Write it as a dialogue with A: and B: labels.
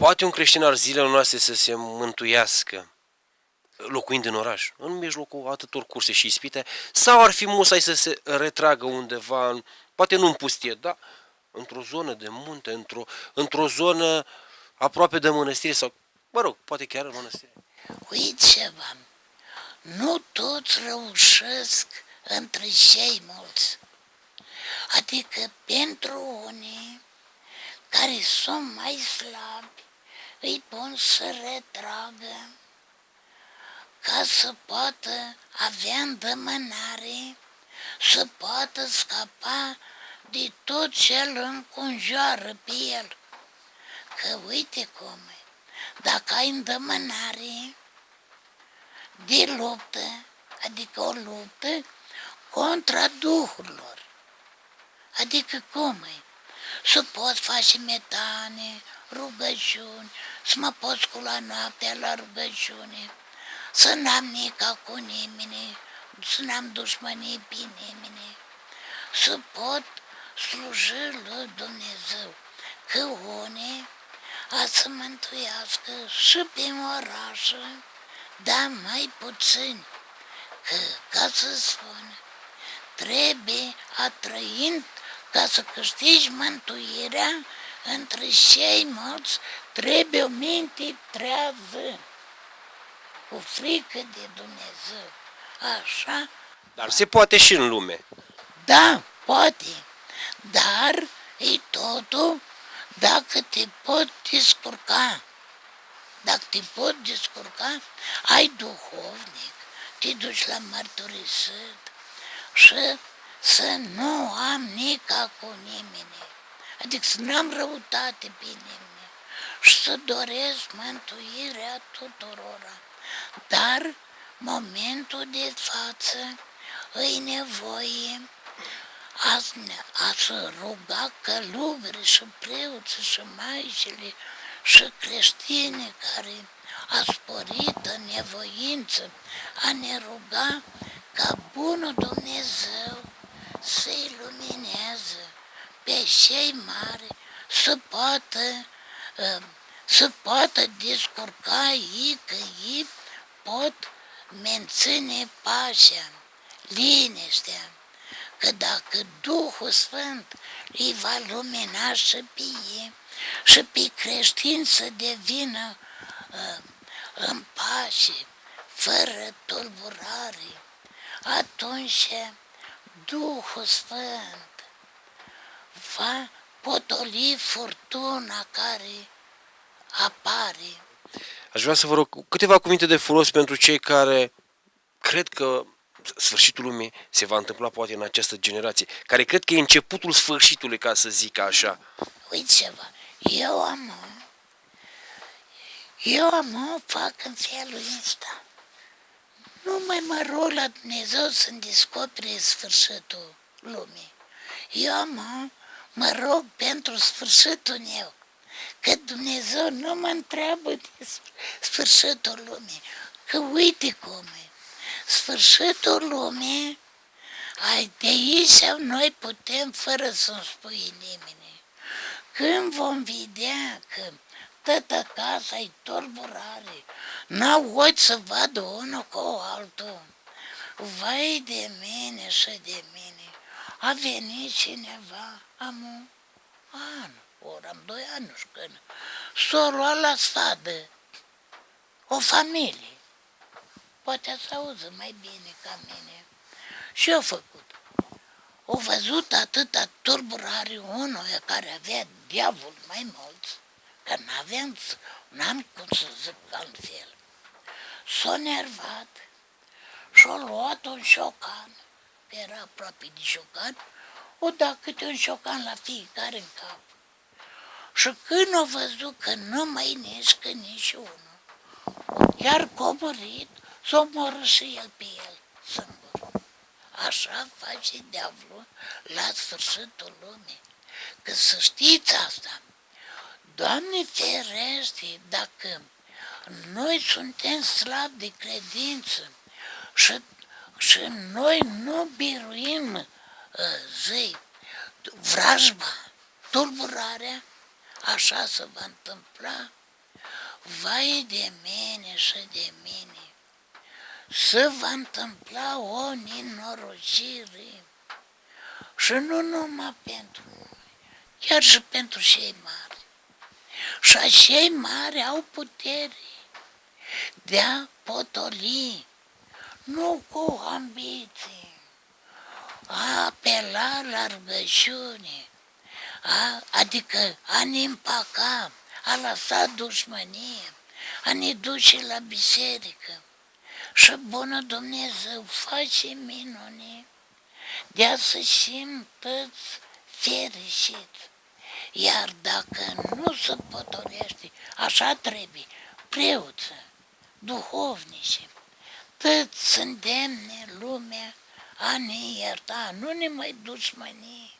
A: Poate un creștin al zilelor noastre să se mântuiască locuind în oraș, în mijlocul atâtor curse și ispite, sau ar fi musai să se retragă undeva, poate nu în pustie, dar într-o zonă de munte, într-o zonă aproape de mănăstire sau, mă rog, poate chiar în mănăstire.
B: Uite ceva, nu toți reușesc între cei mulți. Adică pentru unii care sunt mai slabi, îi pun să retragă ca să poată avea îndemânare, să poată scapa de tot ce îl înconjoară pe el. Că uite cum e, dacă ai îndemânare de luptă, adică o luptă contra duhurilor, adică cum e? Să pot face metane, rugăciuni, să mă pot scula noaptea la rugăciune, să n-am nica cu nimeni, să n-am dușmănii pe nimeni, să pot sluji lui Dumnezeu, că unii a să mântuiască și pe orașă, dar mai puțin, că, ca să spun, trebuie a trăind ca să câștigi mântuirea între cei mulți, trebuie o minte trează, cu frică de Dumnezeu. Așa?
A: Dar se poate și în lume.
B: Da, poate, dar e totul dacă te pot descurca. Dacă te pot descurca, ai duhovnic, te duci la mărturisit și să nu am nica cu nimeni, adică să n-am răutate pe nimeni și să doresc mântuirea tuturora. Dar momentul de față îi nevoie a să ruga călugării și preoții și maicile și creștini care a sporit în nevoință, a ne ruga ca bunul Dumnezeu să-i lumineze pe cei mari, să poată descurca ei, că ei pot menține pacea, liniștea, că dacă Duhul Sfânt îi va lumina și pe ei și pe creștini să devină în pace, fără tulburare, atunci Duhul Sfânt va potoli furtuna care apare.
A: Aș vrea să vă rog câteva cuvinte de folos pentru cei care cred că sfârșitul lumii se va întâmpla poate în această generație, care cred că e începutul sfârșitului, ca să zic așa.
B: Uite ceva, fac în felul ăsta. Nu mai mă rog la Dumnezeu să-mi descopere sfârșitul lumii. Mă rog pentru sfârșitul meu, că Dumnezeu nu mă întreabă de sfârșitul lumii, că uite cum e. Sfârșitul lumii, de aici noi putem fără să-mi spui nimeni. Când vom vedea că toată casa e tulburare, n-au ochi să vadă unul cu altul, vai de mine și de mine, a venit cineva, am un an, ori am 2 ani, nu știu când, s-a luat la sfadă o familie, poate să auză mai bine ca mine, și eu făcut. O văzut atâta tulburare unul care avea diavol mai mulți, că n-am cum să zic altfel. S-a nervat și-a luat un șocan, că era aproape de șocan, o da câte un șocan la fiecare în cap. Și când a văzut că nu mai neșcă nici unul, chiar coborât, s-a omorât și el pe el singur. Așa face diavolul la sfârșitul lumii. Că să știți asta, Doamne ferește, dacă noi suntem slabi de credință și noi nu biruim vrajba, tulburarea, așa se va întâmpla vai de mine și de mine, se va întâmpla o nenorocire și nu numai pentru noi, chiar și pentru cei mari. Și acei mari au putere de a potoli, nu cu ambiție, a apela la rugăciune, adică a ne împaca, a lăsa dușmănie, a ne duce la biserică. Și bună Dumnezeu face minune de a să simt toți fericiți. Iar dacă nu se potolește, așa trebuie, preoță, duhovnici, toți să îndemne lumea a ne ierta, nu ne mai dușmăni,